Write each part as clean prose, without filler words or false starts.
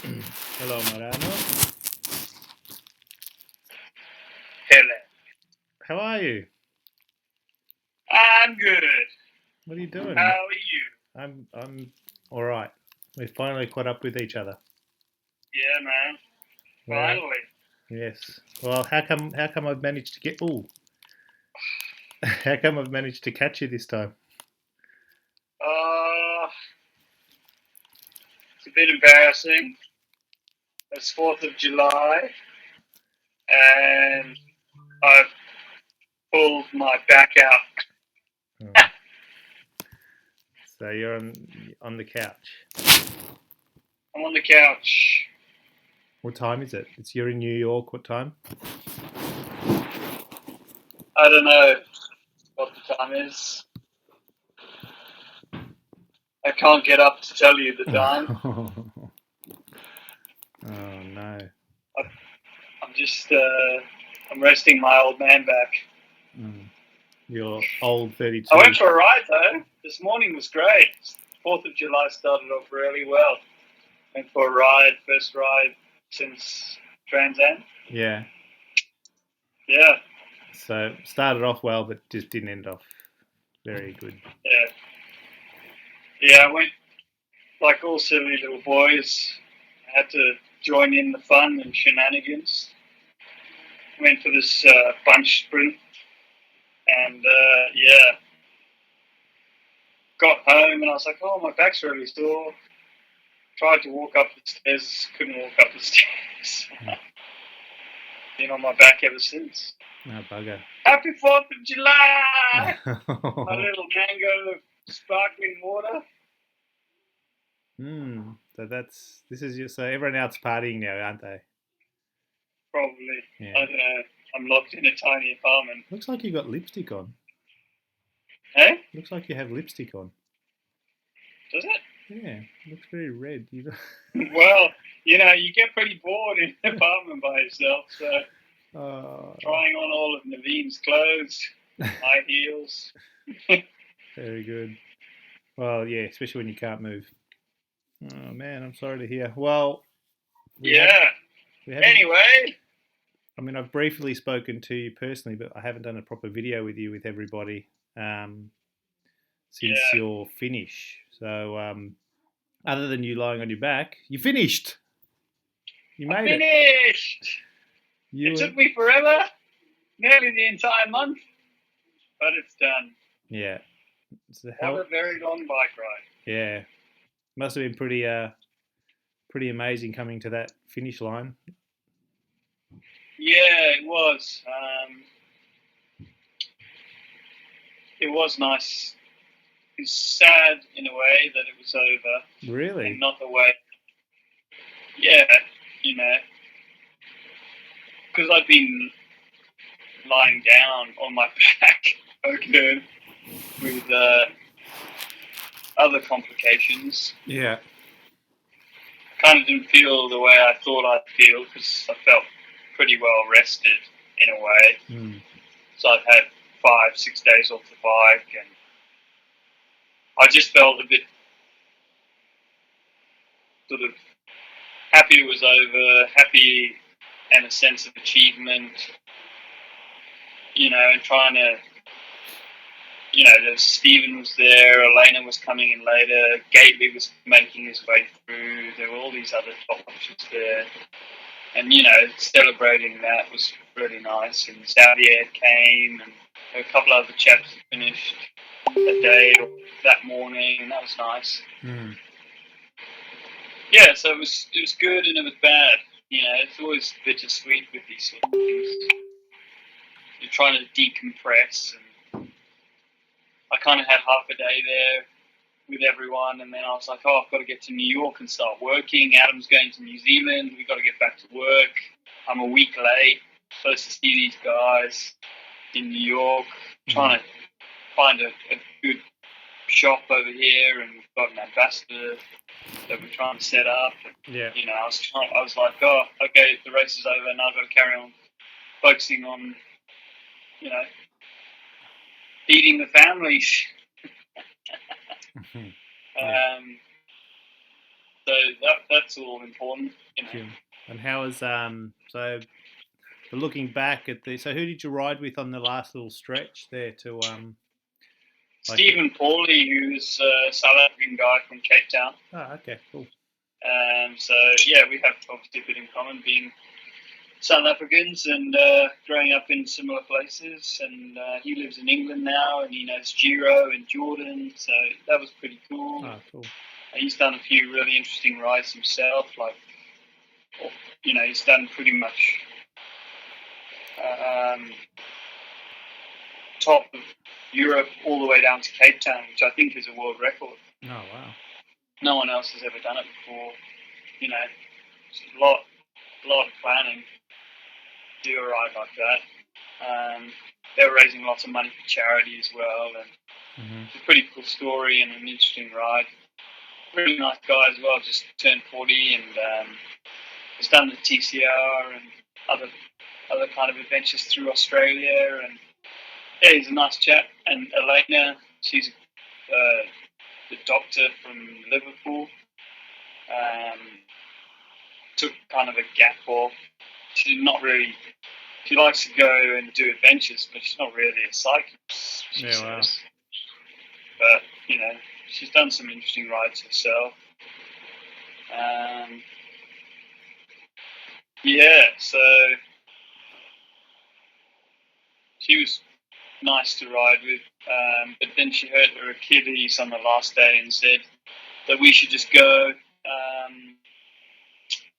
Hello, Marano. Hello. How are you? I'm good. What are you doing? How are you? I'm all right. We finally caught up with each other. Yeah, man. Well, Finally. yes. Well, how come I've managed to get? Ooh, how come I've managed to catch you this time? Uh, it's a bit embarrassing. It's 4th of July, and I've pulled my back out. Oh. So you're on the couch. I'm on the couch. What time is it? You're in New York. What time? I don't know what the time is. I can't get up to tell you the time. Oh no. I'm just, I'm resting my old man back. Mm. Your old I 32. went for a ride, though. This morning was great. 4th of July started off really well. Went for a ride, first ride since Trans Am. Yeah. Yeah, So started off well, but just didn't end off very good. yeah. Yeah, I went like all silly little boys. I had to join in the fun and shenanigans. Went for this bunch sprint and yeah, got home and I was like, oh, my back's really sore. Tried to walk up the stairs, couldn't walk up the stairs. Been on my back ever since. No bugger. Happy 4th of July! My little mango sparkling water. So this is your, so everyone else partying now, aren't they? Probably. I Yeah. don't know. I'm locked in a tiny apartment. Looks like you got lipstick on. Hey? Looks like you have lipstick on. Does it? Yeah, looks very red. You Well, you get pretty bored in an apartment by yourself, so oh, trying on all of Naveen's clothes, high heels. very good. Well, yeah, especially when you can't move. Oh man, I'm sorry to hear. Well, we have Yeah. we haven't. Anyway, I mean, I've briefly spoken to you personally, but I haven't done a proper video with you with everybody since yeah. your finish. So, other than you lying on your back, you finished. You I made it. finished. It You took me forever, nearly the entire month, but it's done. yeah. So What how a very long bike ride. yeah. Must have been pretty amazing coming to that finish line. Yeah, it was. It was nice. It's sad in a way that it was over, and Really? not the way. Yeah, you know, because I've been lying down on my back, okay, with other complications. Yeah. Kind of didn't feel the way I thought I'd feel because I felt pretty well rested in a way. Mm. So I've had 5, 6 days off the bike, and I just felt a bit sort of happy it was over, happy and a sense of achievement, and trying to, Stephen was there, Elena was coming in later, Gately was making his way through, there were all these other top options there. And, celebrating that was really nice. And Xavier came, and a couple of other chaps finished a day or that morning, and that was nice. Mm. Yeah, so it was good and it was bad. It's always bittersweet with these sort of things. You're trying to decompress, and I kind of had half a day there with everyone, and then I was like, oh, I've got to get to New York and start working. Adam's going to New Zealand. We've got to get back to work. I'm a week late. Supposed to see these guys in New York. Trying to find a good shop over here, and we've got an ambassador that we're trying to set up. Yeah. I was like, oh, okay, the race is over. Now I've got to carry on focusing on, feeding the family. Yeah. So that's all important, you know. Cool. And how is so? But looking back at the, so who did you ride with on the last little stretch there to like? Stephen Pauly, who's a South African guy from Cape Town. Oh, okay, cool. So yeah, we have obviously a bit in common, being South Africans and growing up in similar places. And he lives in England now, and he knows Giro and Jordan, so that was pretty cool. Oh, cool. And he's done a few really interesting rides himself, like, you know, he's done pretty much top of Europe all the way down to Cape Town, which I think is a world record. Oh, wow. No one else has ever done it before. You know, it's a lot of planning to do a ride like that. They were raising lots of money for charity as well, and it's a pretty cool story and an interesting ride. Really nice guy as well, just turned 40 and has done the TCR and other kind of adventures through Australia. And yeah, he's a nice chap. And Elena, she's the doctor from Liverpool. Took kind of a gap off. She's not really. She likes to go and do adventures, but she's not really a cyclist. She says. Wow. But you know, she's done some interesting rides herself. Yeah, so she was nice to ride with, but then she hurt her Achilles on the last day and said that we should just go.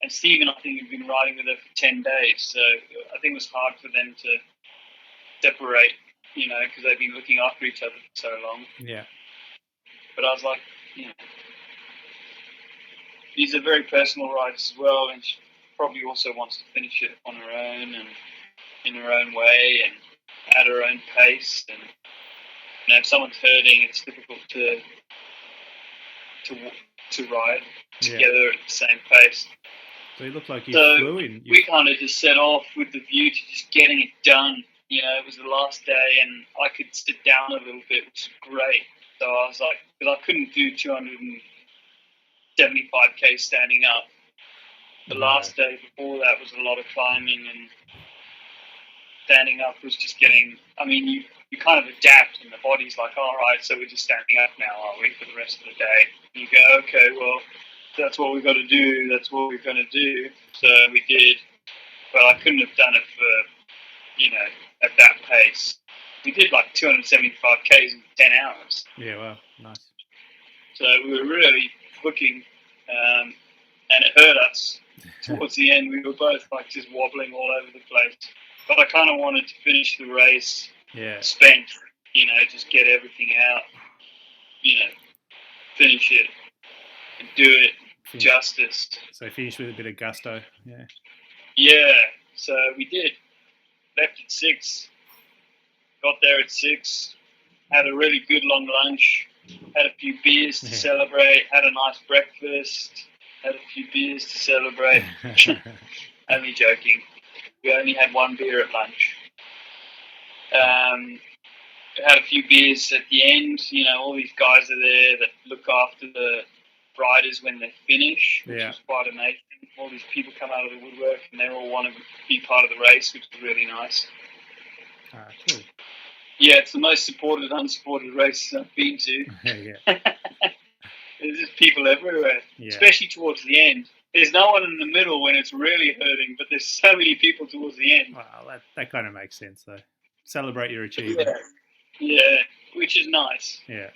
And Stephen, I think, had been riding with her for 10 days, so I think it was hard for them to separate, you know, because they've been looking after each other for so long. Yeah. But I was like, you know, these are very personal rides as well, and she probably also wants to finish it on her own and in her own way and at her own pace. And you know, if someone's hurting, it's difficult to ride together at the same pace. So you look like you flew in. We kind of just set off with the view to just getting it done. You know, it was the last day, and I could sit down a little bit, which was great. So I was like, because I couldn't do 275k standing up. The last day before that was a lot of climbing, and standing up was just getting. I mean, you kind of adapt, and the body's like, all right, so we're just standing up now, are we, for the rest of the day? And you go, okay, well, that's what we've got to do. That's what we're going to do. So we did, but I couldn't have done it for, you know, at that pace. We did like 275 k's in 10 hours. Yeah, wow, nice. So we were really hooking, and it hurt us towards the end. We were both like just wobbling all over the place. But I kind of wanted to finish the race, spent, you know, just get everything out, you know, finish it and do it justice. So finish with a bit of gusto, yeah. Yeah, so we did. Left at 6, got there at 6, had a really good long lunch, had a few beers to celebrate, had a nice breakfast, had a few beers to celebrate. Only joking. We only had one beer at lunch. Had a few beers at the end. You know, all these guys are there that look after the riders when they finish, which was quite amazing. All these people come out of the woodwork, and they all want to be part of the race, which is really nice. Cool. Yeah, it's the most supported, unsupported race I've been to. There's just people everywhere, especially towards the end. There's no one in the middle when it's really hurting, but there's so many people towards the end. Wow, that kind of makes sense, though. Celebrate your achievement. Yeah, which is nice. Yeah.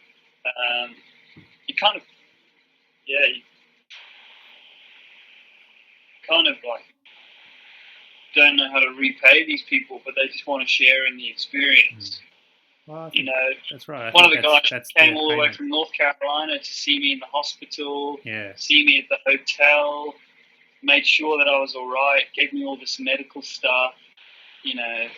You kind of, you kind of like don't know how to repay these people, but they just want to share in the experience. Well, you know, that's right. One of the guys came all the way from North Carolina to see me in the hospital, see me at the hotel, made sure that I was all right, gave me all this medical stuff. You know, it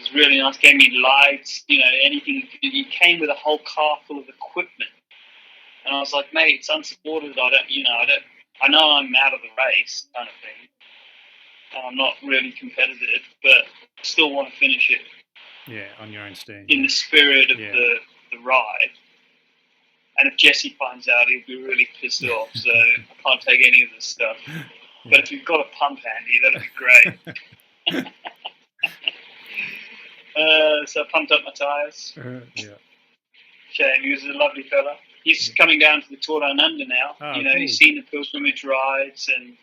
was really nice. Gave me lights, you know, anything. He came with a whole car full of equipment, and I was like, mate, it's unsupported. I know I'm out of the race, kind of thing. And I'm not really competitive, but still want to finish it. Yeah, on your own steam. In the spirit of the ride. And if Jesse finds out, he'll be really pissed off. So I can't take any of this stuff. But if you've got a pump handy, that'd be great. So I pumped up my tyres. Yeah. Shane, he was a lovely fella. He's coming down to the Tour Down Under now. Oh, you know, cool. He's seen the pilgrimage rides and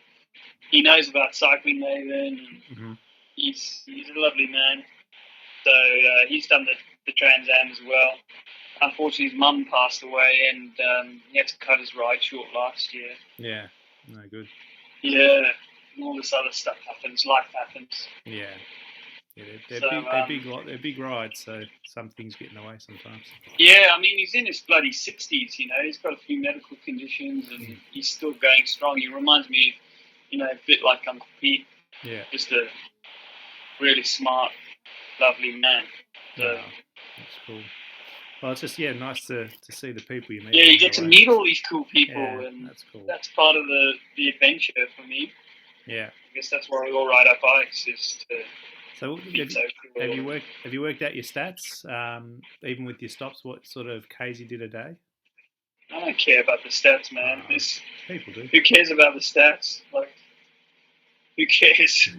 he knows about Cycling Maven. And he's a lovely man. So he's done the Trans Am as well. Unfortunately, his mum passed away and he had to cut his ride short last year. Yeah, no good. Yeah, and all this other stuff happens. Life happens. Yeah. Yeah, they're So, big rides, so some things get in the way sometimes. Yeah, I mean, he's in his bloody 60s, you know. He's got a few medical conditions and he's still going strong. He reminds me, you know, a bit like Uncle Pete. Yeah. Just a really smart, lovely man. So, Wow, that's cool. Well, it's just nice to see the people you meet. Yeah, you get to meet all these cool people, Yeah, and that's cool. That's part of the adventure for me. Yeah. I guess that's why we all ride our bikes, is to So be so cool. have you worked out your stats? Even with your stops, what sort of Ks you did a day? I don't care about the stats, man. People do. Who cares about the stats? Like, who cares?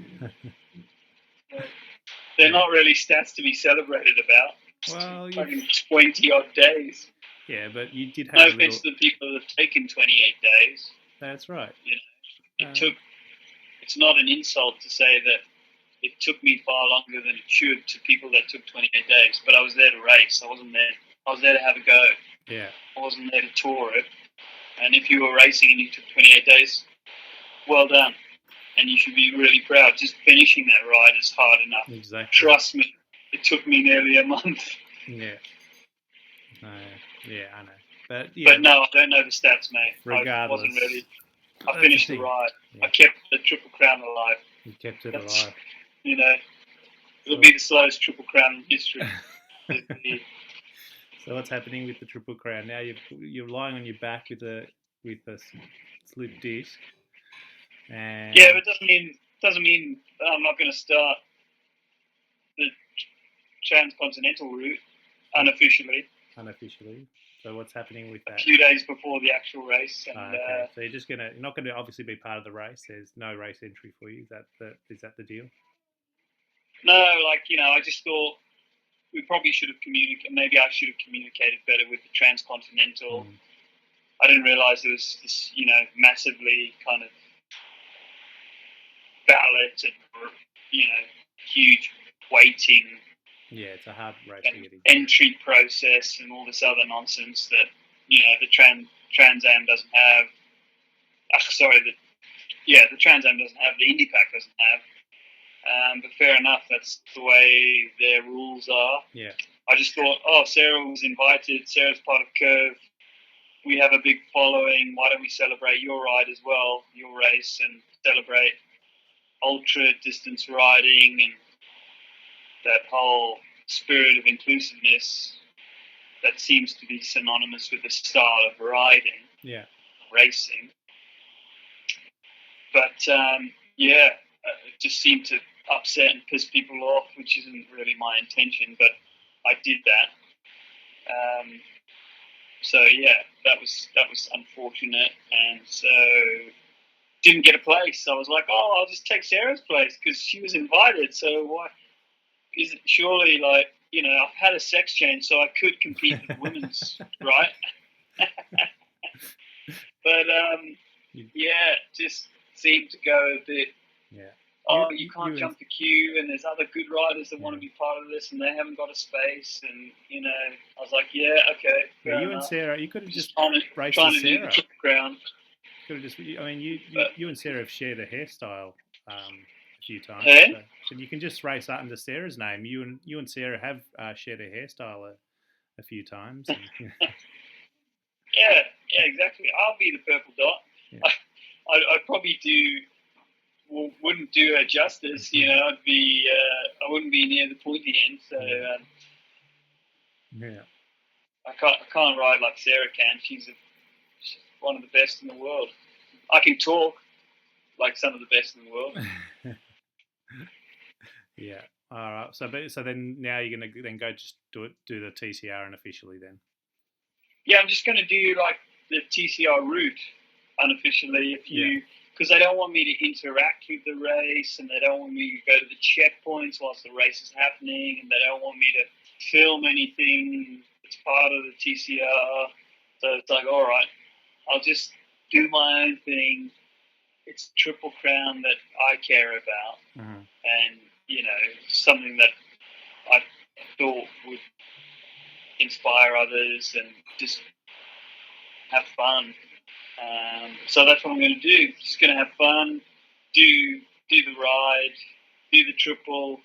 They're not really stats to be celebrated about. Well, fucking 20 odd days. Yeah, but you did have. No offense to the people that have taken 28 days. That's right. You know, it's not an insult to say that it took me far longer than it should to people that took 28 days. But I was there to race. I wasn't there. I was there to have a go. Yeah. I wasn't there to tour it. And if you were racing and you took 28 days, well done. And you should be really proud. Just finishing that ride is hard enough. Exactly. Trust me, it took me nearly a month. Yeah. Yeah, I know. But no, I don't know the stats, mate. Regardless, I wasn't ready. I finished the ride. Yeah. I kept the Triple Crown alive. You kept it alive. You know, it'll be the slowest Triple Crown in history. So what's happening with the Triple Crown now? You're lying on your back with a slip disc. And yeah, but it doesn't mean that I'm not going to start the transcontinental route unofficially. So what's happening with that? A few days before the actual race. And, okay. So you're not going to obviously be part of the race. There's no race entry for you. Is that the deal? No, I just thought we probably should have communicated. Maybe I should have communicated better with the transcontinental. I didn't realise there was this, massively kind of ballot and huge waiting. Yeah, it's a hard race to get in. Entry process and all this other nonsense that the Trans Am doesn't have. The Trans Am doesn't have. The IndyPac doesn't have. But fair enough, that's the way their rules are. Yeah. I just thought, Sarah was invited. Sarah's part of Curve. We have a big following. Why don't we celebrate your ride as well, your race, and celebrate ultra distance riding and that whole spirit of inclusiveness that seems to be synonymous with the style of riding, racing. But it just seemed to upset and piss people off, which isn't really my intention, but I did that. That was unfortunate, and so didn't get a place. I was like, I'll just take Sarah's place because she was invited. So why is it surely I've had a sex change, so I could compete with women's, right? But just seemed to go a bit. Yeah. You can't jump the queue, and there's other good riders that want to be part of this, and they haven't got a space. And I was like, okay. You and Sarah, you could have just raced with Sarah. The ground. Could have just. I mean, you and Sarah have shared a hairstyle a few times, so you can just race under Sarah's name. You and Sarah have shared a hairstyle a few times. And, yeah, exactly. I'll be the purple dot. Yeah. I'd probably wouldn't do her justice. I wouldn't be near the pointy end. So I can't ride like Sarah can. She's one of the best in the world. I can talk like some of the best in the world. Yeah. All right. So then now you're gonna then go just do the TCR unofficially then. Yeah, I'm just going to do like the TCR route unofficially, because they don't want me to interact with the race, and they don't want me to go to the checkpoints whilst the race is happening, and they don't want me to film anything that's part of the TCR. So it's like, all right, I'll just do my own thing. It's Triple Crown that I care about, and something that I thought would inspire others and just have fun. So that's what I'm going to do. Just going to have fun, do the ride, do the triple.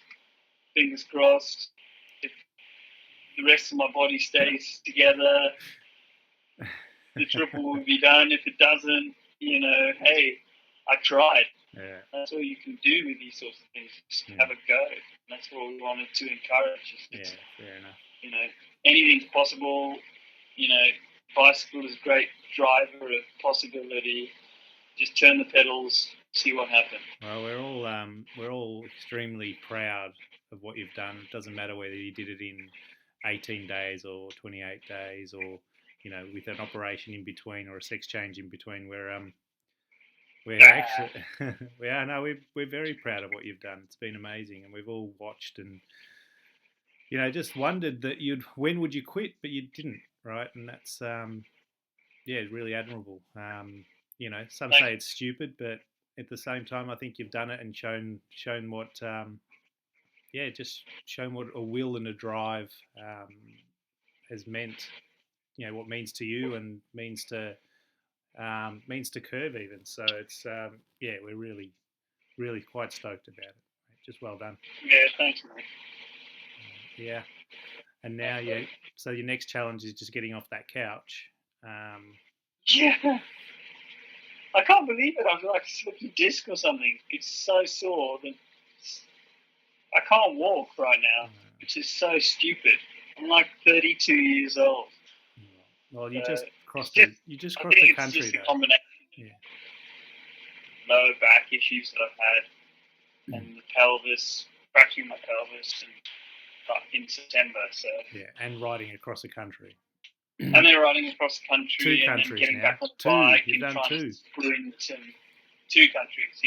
Fingers crossed. If the rest of my body stays together, the triple will be done. If it doesn't, hey, I tried. Yeah. That's all you can do with these sorts of things. Just have a go. And that's what we wanted to encourage. Fair enough. Anything's possible. Bicycle is a great driver of possibility. Just turn the pedals, see what happens. Well, we're all extremely proud of what you've done. It doesn't matter whether you did it in 18 days or 28 days, or with an operation in between or a sex change in between. We're actually we're very proud of what you've done. It's been amazing, and we've all watched and just wondered that when would you quit, but you didn't, right? And that's really admirable. Some say it's stupid, but at the same time, I think you've done it and shown what just shown what a will and a drive has meant. What means to you and means to Curve even. So it's we're really quite stoked about it. Just well done. Yeah, thanks, mate. Yeah, and now so your next challenge is just getting off that couch. Yeah. I can't believe it. I've like slipped a disc or something. It's so sore that I can't walk right now, which is so stupid. I'm like 32 years old. Well, you just crossed the country, it's just though. A combination of lower back issues that I've had, and the pelvis, fracturing my pelvis, in September. So and riding across the country. And then riding across the country, 2 and countries then getting now. back on the 2. bike You've and done trying 2. to sprint, and 2 countries,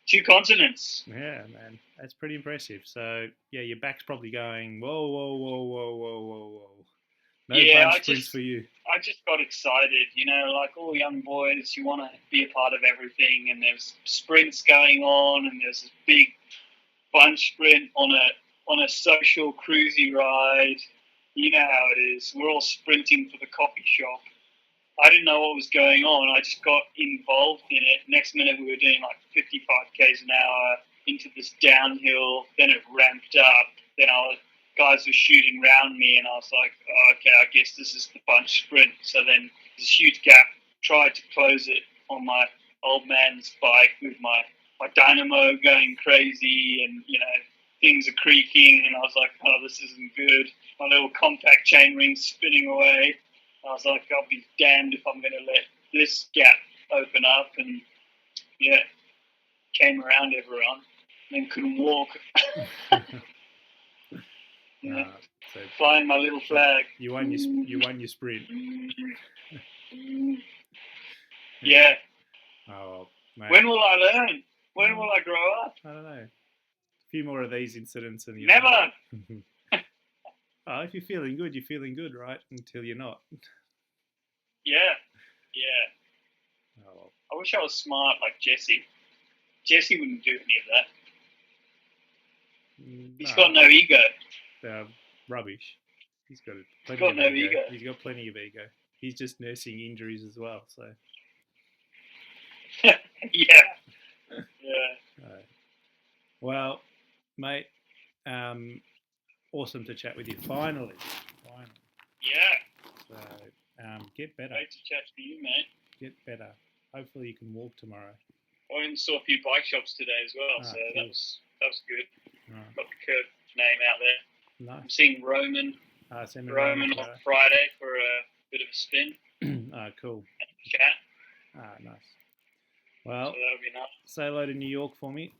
2 continents. Yeah, man, that's pretty impressive. So your back's probably going whoa, whoa, whoa, whoa, whoa, whoa, whoa. No bunch sprints for you. I just got excited, like all young boys, you want to be a part of everything, and there's sprints going on, and there's this big bunch sprint on a social cruisy ride. You know how it is. We're all sprinting for the coffee shop. I didn't know what was going on. I just got involved in it. Next minute, we were doing like 55 k's an hour into this downhill. Then it ramped up. Then guys were shooting around me, and I was like, oh, okay, I guess this is the bunch sprint. So then this huge gap. Tried to close it on my old man's bike with my dynamo going crazy, and things are creaking, and I was like, oh, this isn't good. My little compact chainring spinning away. I was like, I'll be damned if I'm going to let this gap open up. And came around everyone, and then couldn't walk. So flying my little flag. You won your sprint. Yeah. Oh, mate. When will I learn? When will I grow up? I don't know. A few more of these incidents, and never. Oh, if you're feeling good, right? Until you're not. Yeah. Oh, well. I wish I was smart like Jesse. Jesse wouldn't do any of that. He's got no ego. Rubbish. He's got no ego. He's got plenty of ego. He's just nursing injuries as well. So. Yeah. Well, mate, awesome to chat with you. Finally. Yeah. So, get better. Great to chat to you, mate. Get better. Hopefully you can walk tomorrow. I even saw a few bike shops today as well, so cool. that was good. Right. Got the Curve name out there. Nice. I'm seeing Roman. Roman on Friday for a bit of a spin. Cool. And chat. Nice. Well, so that'll be nice. Say hello to New York for me.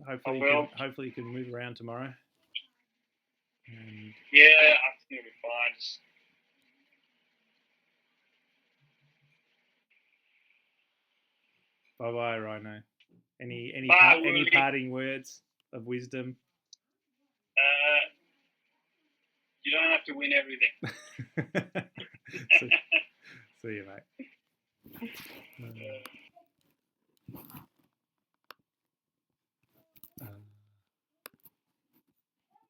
Hopefully you can move around tomorrow. And yeah, I think it'll be fine. Bye bye, Rhino. Any Bye, any Woody. parting words of wisdom? You don't have to win everything.